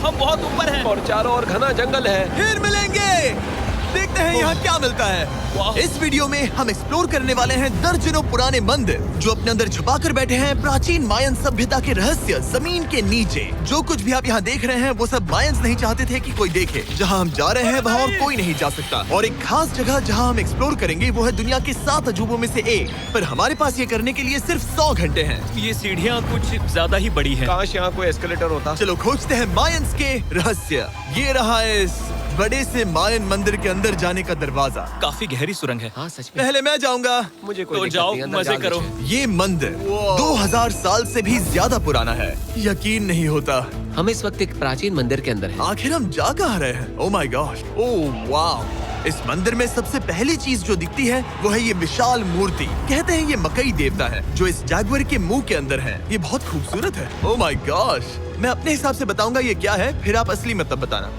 हम बहुत ऊपर हैं और चारों ओर घना जंगल है। फिर मिलेंगे। देखते हैं यहाँ क्या मिलता है। इस वीडियो में हम एक्सप्लोर करने वाले हैं दर्जनों पुराने मंदिर जो अपने अंदर छुपा कर बैठे हैं प्राचीन मायन सभ्यता के रहस्य जमीन के नीचे। जो कुछ भी आप यहाँ देख रहे हैं वो सब मायंस नहीं चाहते थे कि कोई देखे। जहाँ हम जा रहे हैं वहाँ और कोई नहीं जा सकता। और एक खास जगह जहाँ हम एक्सप्लोर करेंगे वो है दुनिया के 7 अजूबों में से एक। पर हमारे पास ये करने के लिए सिर्फ 100 घंटे हैं। ये सीढ़ियाँ कुछ ज्यादा ही बड़ी हैं। काश यहाँ कोई एस्केलेटर होता। चलो खोजते हैं मायंस के रहस्य। ये रहा इस बड़े से मायन मंदिर के अंदर जाने का दरवाजा। काफी गहरी सुरंग है। हाँ सच में। पहले मैं जाऊंगा। मुझे कोई तो दिक्कत जाओ, नहीं, अंदर मजे जाने करो। दीजिए। ये मंदिर 2000 साल से भी ज्यादा पुराना है। यकीन नहीं होता। हम इस वक्त एक प्राचीन मंदिर के अंदर हैं। आखिर हम जा कहाँ रहे हैं? ओह माय गॉड, ओह वाव। इस मंदिर में सबसे पहली चीज जो दिखती है वो है ये विशाल मूर्ति। कहते हैं ये मकई देवता है जो इस जैगुआर के मुंह के अंदर है। ये बहुत खूबसूरत है। Oh my gosh. मैं अपने हिसाब से बताऊंगा ये क्या है, फिर आप असली मतलब बताना।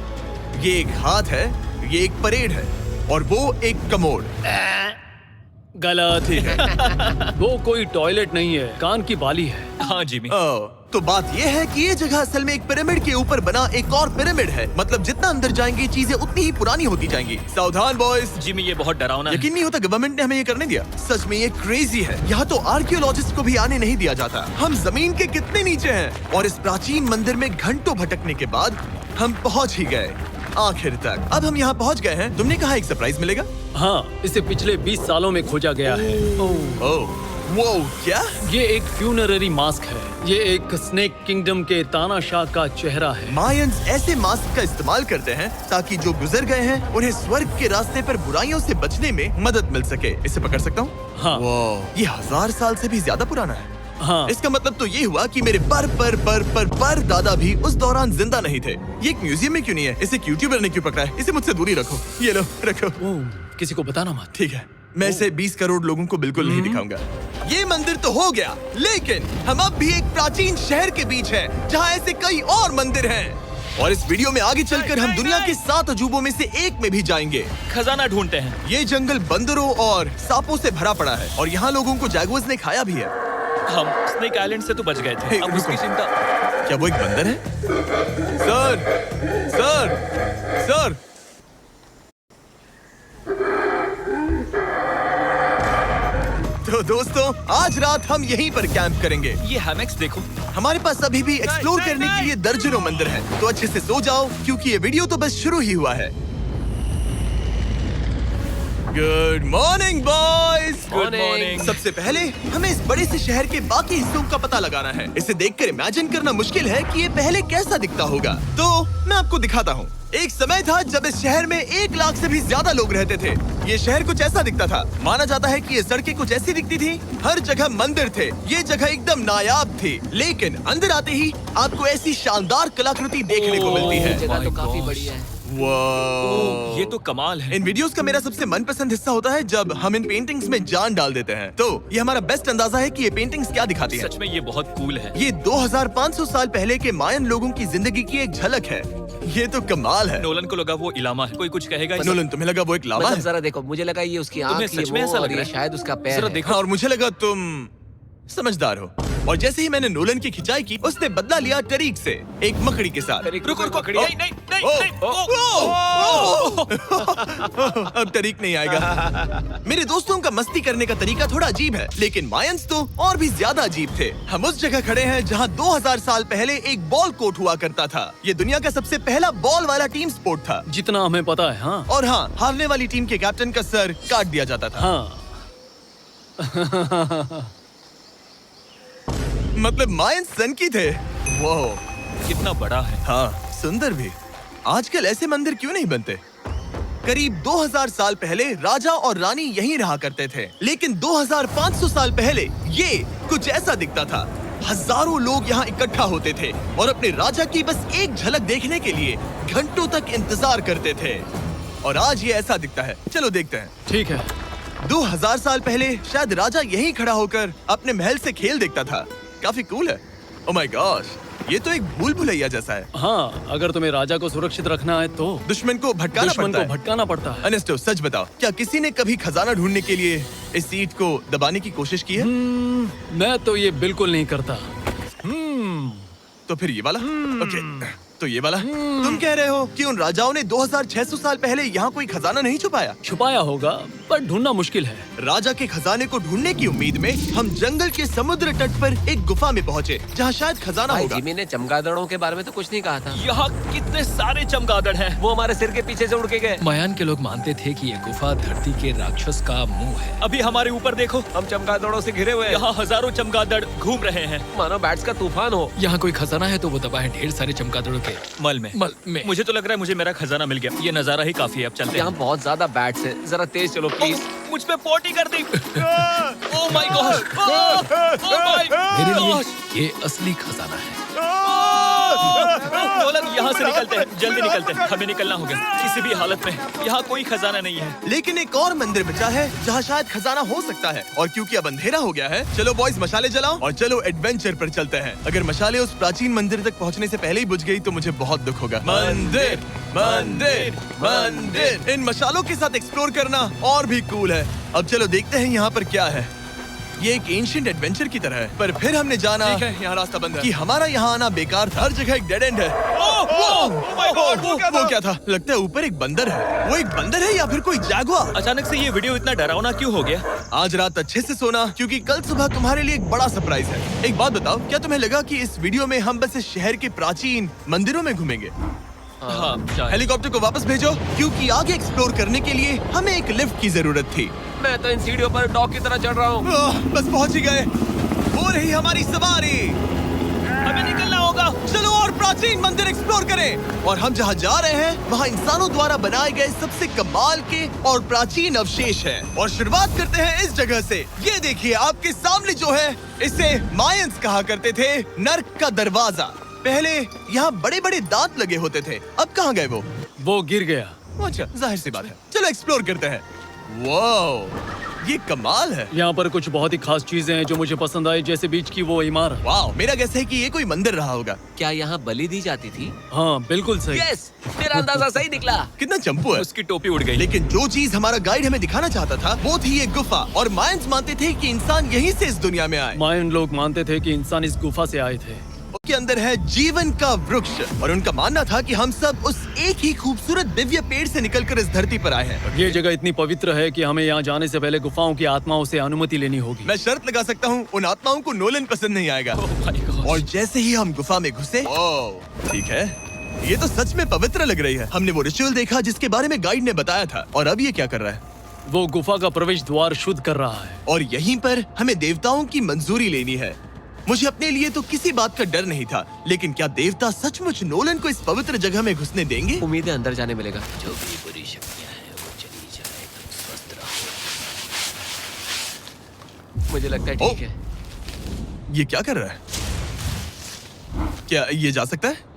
ये एक हाथ है, ये एक परेड है और वो एक कमोड। गलत ही है। वो कोई टॉयलेट नहीं है, कान की बाली है। हाँ जिमी। तो बात ये है कि ये जगह असल में एक पिरामिड के ऊपर बना एक और पिरामिड है। मतलब जितना अंदर जाएंगे चीजें उतनी ही पुरानी होती जाएंगी। सावधान बॉयज। जिमी ये बहुत डरावना है। यकीन नहीं होता गवर्नमेंट ने हमें ये करने दिया। सच में ये क्रेजी है। यहाँ तो आर्कियोलॉजिस्ट को भी आने नहीं दिया जाता। हम जमीन के कितने नीचे हैं और इस प्राचीन मंदिर में घंटों भटकने के बाद हम पहुँच ही गए आखिर तक। अब हम यहाँ पहुँच गए हैं। तुमने कहा एक सरप्राइज मिलेगा। हाँ, इसे पिछले 20 सालों में खोजा गया है। ओह वो क्या? ये एक फ्यूनररी मास्क है। ये एक स्नेक किंगडम के तानाशाह का चेहरा है। मायंस ऐसे मास्क का इस्तेमाल करते हैं ताकि जो गुजर गए हैं उन्हें स्वर्ग के रास्ते पर बुराइयों से बचने में मदद मिल सके। इसे पकड़ सकता हूँ? हाँ। ये 1000 साल से भी ज्यादा पुराना है। हाँ। इसका मतलब तो ये हुआ कि मेरे पर दादा भी उस दौरान जिंदा नहीं थे। ये एक म्यूजियम में क्यों नहीं है? इसे यूट्यूबर ने क्यों पकड़ा है? इसे मुझसे दूरी रखो। ये लो रखो। किसी को बताना मत। ठीक है, मैं इसे 20 करोड़ लोगों को बिल्कुल नहीं दिखाऊंगा। ये मंदिर तो हो गया, लेकिन हम अब भी एक प्राचीन शहर के बीच हैं, जहाँ ऐसे कई और मंदिर हैं। और इस वीडियो में आगे चलकर हम दुनिया के 7 अजूबों में से एक में भी जाएंगे। खजाना ढूंढते हैं। ये जंगल बंदरों और सांपों से भरा पड़ा है और यहाँ लोगों को जैगुआर्स ने खाया भी है। हम स्नेक आइलैंड से तो बच गए थे। हे, अब उसकी रुको। चिंता। क्या वो एक बंदर है? Sir, sir, sir. तो दोस्तों आज रात हम यहीं पर कैंप करेंगे। ये हैमक्स देखो। हमारे पास अभी भी एक्सप्लोर करने के लिए दर्जनों मंदिर हैं। तो अच्छे से सो जाओ क्योंकि ये वीडियो तो बस शुरू ही हुआ है। Good morning boys. Good morning. सबसे पहले हमें इस बड़े से शहर के बाकी हिस्सों का पता लगाना है। इसे देखकर इमेजिन करना मुश्किल है कि ये पहले कैसा दिखता होगा। तो मैं आपको दिखाता हूँ। एक समय था जब इस शहर में 1 लाख से भी ज्यादा लोग रहते थे। ये शहर कुछ ऐसा दिखता था। माना जाता है कि ये सड़कें कुछ ऐसी दिखती थी। हर जगह मंदिर थे। ये जगह एकदम नायाब थी। लेकिन अंदर आते ही आपको ऐसी शानदार कलाकृति देखने को मिलती है। जगह तो काफी बड़ी है। वाह, ये तो कमाल है। इन वीडियोस का मेरा सबसे मनपसंद हिस्सा होता है जब हम इन पेंटिंग्स में जान डाल देते हैं। तो ये हमारा बेस्ट अंदाजा है कि ये पेंटिंग्स क्या दिखाती हैं। सच में ये बहुत कूल है। ये 2500 साल पहले के मायन लोगों की जिंदगी की एक झलक है। ये तो कमाल है। नोलन को लगा वो इलामा है। कोई कुछ कहेगा इसे? नोलन, तुम्हें लगा वो एक लावा मतलब है? जरा देखो, मुझे लगा ये उसकी तुम्हें आँख, ये सच में वो, ऐसा और लग ये रहा है? शायद उसका पैर जरा है। देखो। और मुझे लगा तुम समझदार हो। और जैसे ही मैंने नोलन की खिंचाई की, उसने बदला लिया टरीक से, एक मकड़ी के साथ। रुको रुको। पकड़ी। नहीं नहीं नहीं ओ, नहीं। ओ, ओ, अब टरीक नहीं आएगा। मेरे दोस्तों का मस्ती करने का तरीका थोड़ा अजीब है, लेकिन मायंस तो और भी ज्यादा अजीब थे। हम उस जगह खड़े हैं जहां 2000 साल पहले एक बॉल कोर्ट हुआ करता था। ये दुनिया का सबसे पहला बॉल वाला टीम स्पोर्ट था। जितना हमें पता है। हाँ। और हाँ, हारने वाली टीम के कैप्टन का सर काट दिया जाता था। हाँ। मतलब मायंस सन की थे। वो कितना बड़ा है। हाँ, सुंदर भी। आजकल ऐसे मंदिर क्यों नहीं बनते? करीब 2000 साल पहले राजा और रानी यहीं रहा करते थे, लेकिन 2500 साल पहले ये कुछ ऐसा दिखता था। हजारों लोग यहाँ इकट्ठा होते थे और अपने राजा की बस एक झलक देखने के लिए घंटों तक इंतजार करते थे। और आज ये ऐसा दिखता है। चलो देखते हैं। ठीक है। 2000 साल पहले शायद राजा यहीं खड़ा होकर अपने महल से खेल देखता था। काफी कूल है। ओह माय गॉश, ये तो एक भूल भुलैया जैसा है। हाँ, अगर तुम्हें राजा को सुरक्षित रखना है तो दुश्मन को भटकाना पड़ता है। अनेस्टो, सच बताओ, क्या किसी ने कभी खजाना ढूंढने के लिए इस सीट को दबाने की कोशिश की है? मैं तो ये बिल्कुल नहीं करता। तो फिर ये वाला? ओके, तो ये वाला तुम कह रहे हो कि उन राजाओं ने 2600 साल पहले यहाँ कोई खजाना नहीं छुपाया? छुपाया होगा पर ढूंढना मुश्किल है। राजा के खजाने को ढूंढने की उम्मीद में हम जंगल के समुद्र तट पर एक गुफा में पहुँचे जहाँ शायद खजाना भाई होगा। जिमी ने चमगादड़ों के बारे में तो कुछ नहीं कहा था। यहाँ कितने सारे चमगादड़ हैं। वो हमारे सिर के पीछे से उड़ के गए। मायान के लोग मानते थे कि ये गुफा धरती के राक्षस का मुंह है। अभी हमारे ऊपर देखो, हम चमगादड़ों से घिरे हुए हैं। यहाँ हजारों चमगादड़ घूम रहे हैं। मानो बैट्स का तूफान हो। यहाँ कोई खजाना है तो वो दबा है ढेर सारे चमगादड़ों के मल में। मुझे तो लग रहा है मुझे मेरा खजाना मिल गया। ये नजारा ही काफी है। अब चलते यहाँ हैं। बहुत ज्यादा बैट्स हैं। जरा तेज चलो प्लीज। मुझ पे पोटी कर दी। Oh my God, oh my मेरे लिए गॉड। ये असली खजाना है। नोलन, यहाँ से निकलते हैं, जल्दी निकलते हैं, हमें निकलना होगा किसी भी हालत में। यहाँ कोई खजाना नहीं है। लेकिन एक और मंदिर बचा है जहाँ शायद खजाना हो सकता है। और क्योंकि अब अंधेरा हो गया है, चलो बॉयज मशाले जलाओ और चलो एडवेंचर पर चलते हैं। अगर मशाले उस प्राचीन मंदिर तक पहुँचने से पहले ही बुझ गई तो मुझे बहुत दुख होगा। मंदिर मंदिर मंदिर, इन मशालों के साथ एक्सप्लोर करना और भी कूल है। अब चलो देखते हैं यहाँ पर क्या है। ये एक एंशिएंट एडवेंचर की तरह है, पर फिर हमने जाना ठीक है, यहाँ रास्ता बंद है। कि हमारा यहाँ आना बेकार था। हर जगह एक डेड एंड है। वो क्या था? लगता है ऊपर एक बंदर है। वो एक बंदर है या फिर कोई जैगुआर? अचानक से ये वीडियो इतना डरावना क्यों हो गया? आज रात अच्छे से सोना, क्योंकि कल सुबह तुम्हारे लिए एक बड़ा सरप्राइज है। एक बात बताओ, क्या तुम्हें लगा कि इस वीडियो में हम बस इस शहर के प्राचीन मंदिरों में घूमेंगे? हाँ, शायद। हेलीकॉप्टर को वापस भेजो, क्योंकि आगे एक्सप्लोर करने के लिए हमें एक लिफ्ट की जरूरत थी। मैं तो इन सीढ़ियों पर डॉग की तरह चढ़ रहा हूँ। बस पहुंच ही गए। हो रही हमारी सवारी। हमें निकलना होगा। चलो और प्राचीन मंदिर एक्सप्लोर करें। और हम जहाँ जा रहे हैं वहाँ इंसानों द्वारा बनाए गए सबसे कमाल के और प्राचीन अवशेष हैं। और शुरुआत करते हैं इस जगह से। ये देखिए आपके सामने जो है, इसे मायंस कहा करते थे नर्क का दरवाजा। पहले यहाँ बड़े बड़े दांत लगे होते थे, अब कहाँ गए वो गिर गया। अच्छा, जाहिर सी बात है। चलो एक्सप्लोर करते हैं। वाओ, ये कमाल है। यहाँ पर कुछ बहुत ही खास चीजें हैं जो मुझे पसंद आई, जैसे बीच की वो इमारत। वाओ, मेरा गैस है कि ये कोई मंदिर रहा होगा। क्या यहाँ बलि दी जाती थी? हाँ बिल्कुल सही। यस, मेरा अंदाजा सही निकला। कितना चंपू है। उसकी टोपी उड़ गई। लेकिन जो चीज हमारा गाइड हमें दिखाना चाहता था वो थी ये गुफा। और मायंस मानते थे कि इंसान यहीं से इस दुनिया में आए। मायन लोग मानते थे कि इंसान इस गुफा से आए थे। उसके अंदर है जीवन का वृक्ष। और उनका मानना था कि हम सब उस एक ही खूबसूरत दिव्य पेड़ से निकलकर इस धरती पर आए हैं। ये जगह इतनी पवित्र है कि हमें यहाँ जाने से पहले गुफाओं की आत्माओं से अनुमति लेनी होगी। मैं शर्त लगा सकता हूँ उन आत्माओं को नोलन पसंद नहीं आएगा। ओह माय गॉड। और जैसे ही हम गुफा में घुसे, ठीक है, ये तो सच में पवित्र लग रही है। हमने वो रिचुअल देखा जिसके बारे में गाइड ने बताया था। और अब ये क्या कर रहा है? वो गुफा का प्रवेश द्वार शुद्ध कर रहा है। और यहीं पर हमें देवताओं की मंजूरी लेनी है। मुझे अपने लिए तो किसी बात का डर नहीं था, लेकिन क्या देवता सचमुच नोलन को इस पवित्र जगह में घुसने देंगे? उम्मीद है अंदर जाने मिलेगा। जो भी बुरी शक्तियाँ हैं वो चली जाए, तुम स्वस्थ रहो। मुझे लगता है ओ, ठीक है। ये क्या कर रहा है? क्या ये जा सकता है?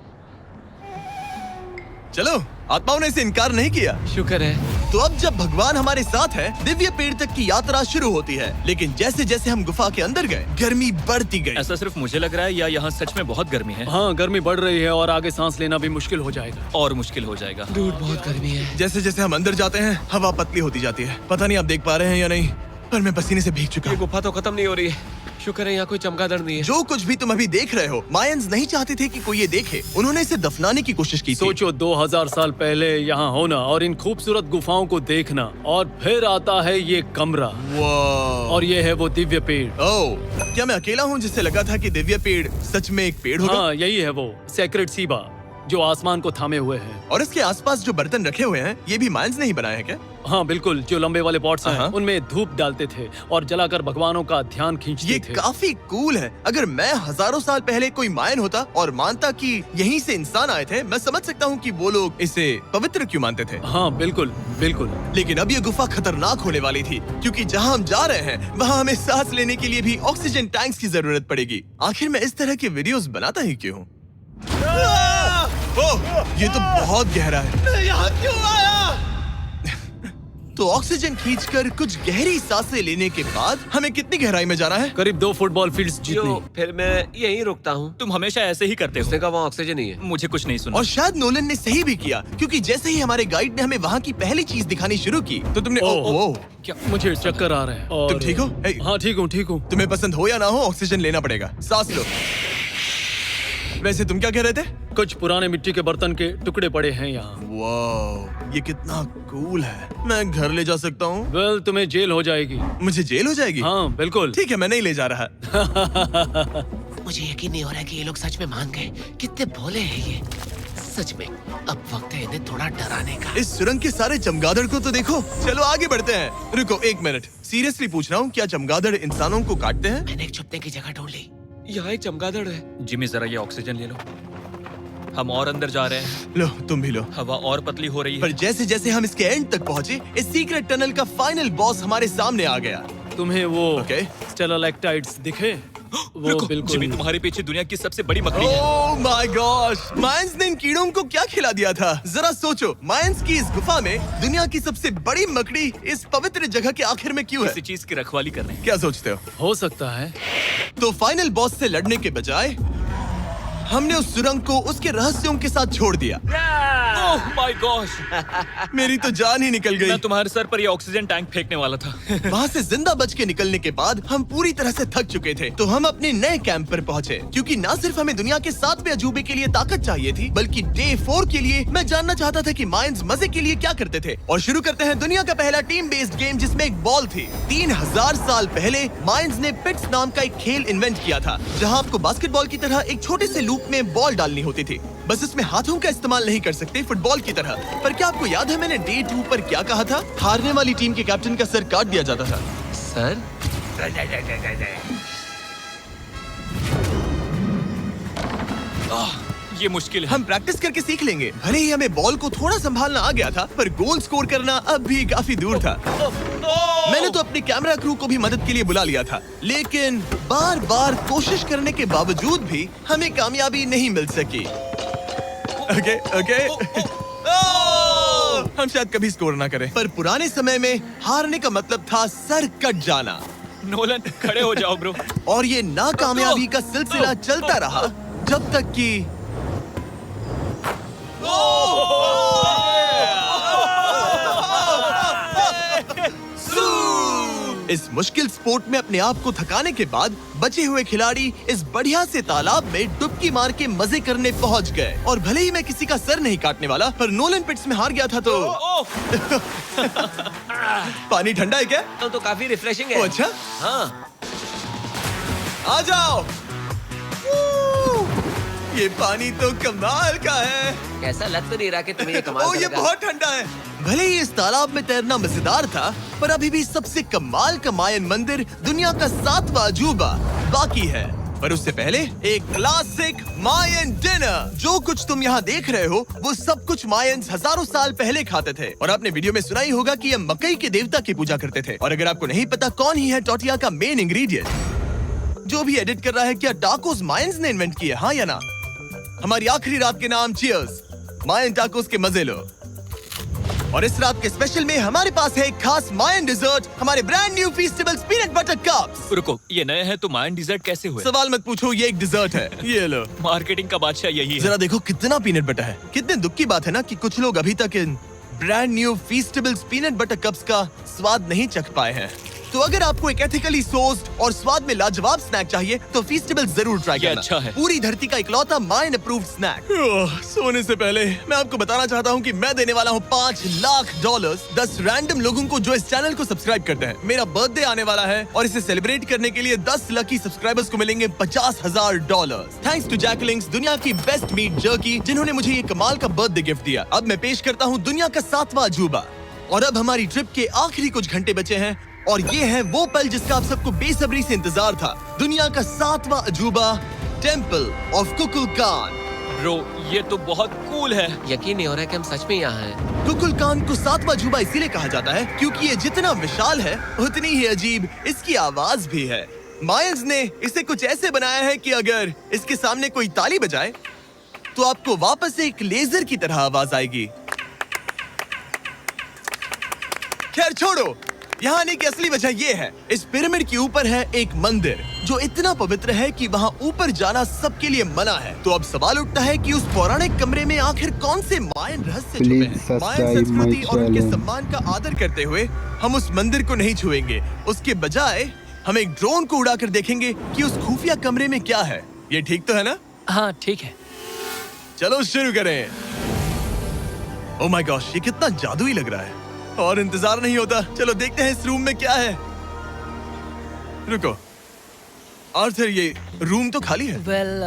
चलो, आत्माओं ने इसे इनकार नहीं किया। शुक्र है। तो अब जब भगवान हमारे साथ है, दिव्य पेड़ तक की यात्रा शुरू होती है। लेकिन जैसे जैसे हम गुफा के अंदर गए, गर्मी बढ़ती गई। ऐसा सिर्फ मुझे लग रहा है या यहाँ सच में बहुत गर्मी है? हाँ गर्मी बढ़ रही है और आगे सांस लेना भी मुश्किल हो जाएगा। और मुश्किल हो जाएगा। दूध बहुत गर्मी है। जैसे जैसे हम अंदर जाते हैं, हवा पतली होती जाती है। पता नहीं आप देख पा रहे हैं या नहीं, पर मैं पसीने से भीग चुका ये हूँ। गुफा तो खत्म नहीं हो रही है। शुक्र है यहाँ कोई चमगादड़ नहीं है। जो कुछ भी तुम अभी देख रहे हो, मायंस नहीं चाहते थे कि कोई ये देखे। उन्होंने इसे दफनाने की कोशिश की थी। सोचो 2000 साल पहले यहाँ होना और इन खूबसूरत गुफाओं को देखना, और फिर आता है ये कमरा वाह। और ये है वो दिव्य पेड़। ओह, क्या मैं अकेला हूँ जिससे लगा था कि दिव्य पेड़ सच में एक पेड़ होगा? हाँ यही है वो सेक्रेट सीबा जो आसमान को थामे हुए है। और इसके आसपास जो बर्तन रखे हुए हैं, ये भी मायंस ने ही बनाए हैं क्या? हाँ बिल्कुल, जो लंबे वाले पॉट्स हैं हाँ। उनमें धूप डालते थे और जलाकर भगवानों का ध्यान खींचते ये थे। काफी कूल है। अगर मैं हजारों साल पहले कोई मायन होता और मानता कि यहीं से इंसान आए थे, मैं समझ सकता हूँ कि वो लोग इसे पवित्र क्यों मानते थे। हाँ बिल्कुल बिल्कुल। लेकिन अब ये गुफा खतरनाक होने वाली थी, क्योंकि जहाँ हम जा रहे हैं वहाँ हमें सांस लेने के लिए भी ऑक्सीजन टैंक्स की जरूरत पड़ेगी। आखिर मैं इस तरह के वीडियोस बनाता ही क्यों हूँ? ओह, ये तो बहुत गहरा है। यहाँ क्यों आया? तो ऑक्सीजन खींचकर कुछ गहरी सांसें लेने के बाद हमें कितनी गहराई में जाना है? करीब 2 फुटबॉल फील्ड्स जितनी। जो फिर मैं यहीं रुकता हूँ। तुम हमेशा ऐसे ही करते उसने हो। कहा वहाँ ऑक्सीजन नहीं है। मुझे कुछ नहीं सुना। और शायद नोलन ने सही भी किया, क्योंकि जैसे ही हमारे गाइड ने हमें वहाँ की पहली चीज दिखानी शुरू की तो तुमने ओह। क्या? मुझे चक्कर आ रहे हैं। और तुम ठीक हो? ए, हाँ ठीक हूँ। तुम्हें पसंद हो या ना हो, ऑक्सीजन लेना पड़ेगा। सांस लो। वैसे तुम क्या कह रहे थे? कुछ पुराने मिट्टी के बर्तन के टुकड़े पड़े हैं यहाँ। वाह, ये कितना कूल है। मैं घर ले जा सकता हूँ? वेल, तुम्हें जेल हो जाएगी। मुझे जेल हो जाएगी? हाँ बिल्कुल। ठीक है, मैं नहीं ले जा रहा। मुझे यकीन नहीं हो रहा है कि ये लोग सच में मान गए। कितने भोले हैं ये। सच में अब वक्त है इन्हें थोड़ा डराने का। इस सुरंग के सारे चमगादड़ को तो देखो। चलो आगे बढ़ते हैं। रुको एक मिनट, सीरियसली पूछ रहा हूँ, क्या चमगादड़ इंसानों को काटते हैं? मैंने एक छुपने की जगह ढूंढ ली। यहाँ एक चमगादड़ है। जिमी जरा ये ऑक्सीजन ले लो। हम और अंदर जा रहे हैं। लो तुम भी लो। हवा और पतली हो रही पर है। जैसे जैसे हम इसके एंड तक पहुँचे, इस सीक्रेट टनल का फाइनल बॉस हमारे सामने आ गया। तुम्हें वो ओके। स्टेलाक्टाइट्स दिखे? वो रुको, बिल्कुल। जिमी तुम्हारे पीछे दुनिया की सबसे बड़ी मकड़ी है। ओह माय गॉश, मायंस ने इन कीड़ों को क्या खिला दिया था? जरा सोचो, मायंस की इस गुफा में दुनिया की सबसे बड़ी मकड़ी इस पवित्र जगह के आखिर में क्यों है? किसी चीज की रखवाली कर रहे हैं। क्या सोचते हो सकता है। तो फाइनल बॉस से लड़ने के बजाय हमने उस सुरंग को उसके रहस्यों के साथ छोड़ दिया। ओह माय गॉश, मेरी तो जान ही निकल गई। मैं तुम्हारे सर पर ये ऑक्सीजन टैंक फेंकने वाला था। वहाँ से जिंदा बच के निकलने के बाद हम पूरी तरह से थक चुके थे, तो हम अपने नए कैंप पर पहुँचे। क्योंकि न सिर्फ हमें दुनिया के 7वें अजूबे के लिए ताकत चाहिए थी, बल्कि डे 4 के लिए मैं जानना चाहता था कि मायंस मजे के लिए क्या करते थे। और शुरू करते हैं दुनिया का पहला टीम बेस्ड गेम, जिसमें एक बॉल थी। 3000 साल पहले मायंस ने पिट्स नाम का एक खेल इन्वेंट किया था, जहाँ आपको बास्केटबॉल की तरह एक छोटे से लूप में बॉल डालनी होती थी। बस इसमें हाथों का इस्तेमाल नहीं कर सकते फुटबॉल की तरह। पर क्या आपको याद है मैंने डे 2 पर क्या कहा था? हारने वाली टीम के कैप्टन का सर काट दिया जाता था। सर? ये मुश्किल है। हम प्रैक्टिस करके सीख लेंगे। भले ही हमें बॉल को थोड़ा संभालना आ गया था, पर गोल स्कोर करना अब भी काफी दूर था। मैंने तो अपने कैमरा क्रू को भी मदद के लिए बुला लिया था, लेकिन बार बार कोशिश करने के बावजूद भी हमें कामयाबी नहीं मिल सकी। ओके। हम शायद कभी स्कोर ना करें, पर पुराने समय में हारने का मतलब था सर कट जाना। नोलन खड़े हो जाओ ब्रो। और ये नाकामयाबी का सिलसिला चलता रहा जब तक कि इस मुश्किल स्पोर्ट में अपने आप को थकाने के बाद बचे हुए खिलाड़ी इस बढ़िया से तालाब में डुबकी मार के मजे करने पहुंच गए। और भले ही मैं किसी का सर नहीं काटने वाला, पर नोलन पिट्स में हार गया था तो पानी ठंडा है क्या? तो काफी रिफ्रेशिंग ओ, है। अच्छा। हाँ। आ जाओ। ये पानी तो कमाल का है। कैसा लग तो नहीं रहा कि तुम्हें ये कमाल ओ, ये करेगा। बहुत ठंडा है। भले ही इस तालाब में तैरना मजेदार था, पर अभी भी सबसे कमाल का मायन मंदिर दुनिया का 7वां अजूबा बाकी है। पर उससे पहले एक क्लासिक मायन डिनर। जो कुछ तुम यहाँ देख रहे हो, वो सब कुछ मायंस हजारों साल पहले खाते थे। और आपने वीडियो में सुना ही होगा कि ये मकई के देवता की पूजा करते थे। और अगर आपको नहीं पता कौन ही है टोटिया का मेन इंग्रेडिएंट, जो भी एडिट कर रहा है, क्या टाकोस मायंस ने इन्वेंट किए, हाँ या ना? हमारी आखिरी रात के नाम चीयर्स, मायन टाकोस के मजे लो। और इस रात के स्पेशल में हमारे पास है एक खास मायन डिजर्ट, हमारे brand new Feastables peanut butter cups. रुको, ये नए हैं तो मायन डिजर्ट कैसे हुए? सवाल मत पूछो, ये एक डिजर्ट है। ये लो। मार्केटिंग का बादशाह यही है। जरा देखो कितना पीनट बटर है। कितने दुख की बात है ना कि कुछ लोग अभी तक इन brand new Feastables peanut butter cups का स्वाद नहीं चख पाए हैं। तो अगर आपको एक एथिकली सोर्स्ड और स्वाद में लाजवाब स्नैक चाहिए, तो फीस्टेबल जरूर ट्राई ये करना। अच्छा है। पूरी धरती का इकलौता मायन अप्रूव्ड स्नैक। सोने से पहले मैं आपको बताना चाहता हूँ कि मैं देने वाला हूँ $5 लाख 10 रैंडम लोगों को जो इस चैनल को सब्सक्राइब करते हैं। मेरा बर्थडे आने वाला है और इसे सेलिब्रेट करने के लिए 10 लकी सब्सक्राइबर्स को मिलेंगे $50,000। थैंक्स टू जैकलिंग्स, दुनिया की बेस्ट मीट जर्की, जिन्होंने मुझे ये कमाल का बर्थडे गिफ्ट दिया। अब मैं पेश करता हूँ दुनिया का 7वां अजूबा। और अब हमारी ट्रिप के आखिरी कुछ घंटे बचे हैं, और ये है वो पल जिसका आप सबको बेसब्री से इंतजार था। दुनिया का 7वां अजूबा, टेम्पल ऑफ कुकुलकान। ब्रो, ये तो बहुत कूल है। यकीन नहीं हो रहा है कि हम सच में यहाँ हैं। कुकुलकान को 7वां अजूबा इसीलिए कहा जाता है क्योंकि ये जितना विशाल है, उतनी ही अजीब इसकी आवाज भी है। मायंस ने इसे कुछ ऐसे बनाया है कि अगर इसके सामने कोई ताली बजाए, तो आपको वापस एक लेजर की तरह आवाज आएगी। खैर छोड़ो, यहाँ आने की असली वजह ये है, इस पिरामिड के ऊपर है एक मंदिर जो इतना पवित्र है कि वहाँ ऊपर जाना सबके लिए मना है। तो अब सवाल उठता है कि उस पौराणिक कमरे में आखिर कौन से मायन रहस्य छुपे हैं। मायन संस्कृति और उनके सम्मान का आदर करते हुए हम उस मंदिर को नहीं छुएंगे। उसके बजाय हम एक ड्रोन को उड़ाकर देखेंगे कि उस खुफिया कमरे में क्या है। ये ठीक तो है ना? हाँ ठीक है। चलो शुरू करें। ओह माय गॉश, ये कितना जादुई लग रहा है और इंतजार नहीं होता। चलो देखते हैं इस रूम में क्या है। रुको आर्थर, ये रूम तो खाली है। वेल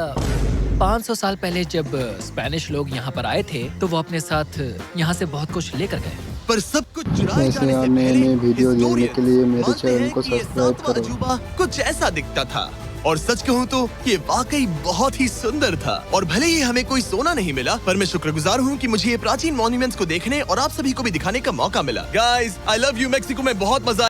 500 साल पहले जब स्पेनिश लोग यहाँ पर आए थे तो वो अपने साथ यहाँ से बहुत कुछ लेकर गए। पर सब कुछ चुराए ऐसे जाने से और नए पहले नए वीडियो देखने historians के लिए मेरे मानते चैनल हैं को कि ये सब्सक्राइब सातवां करो। अजूबा कुछ ऐसा दिखता था और सच कहूँ तो ये वाकई बहुत ही सुंदर था। और भले ही हमें कोई सोना नहीं मिला, पर मैं शुक्रगुजार हूँ कि मुझे ये प्राचीन मॉन्यूमेंट्स को देखने और आप सभी को भी दिखाने का मौका मिला। Guys, I love you. Mexico में बहुत मजा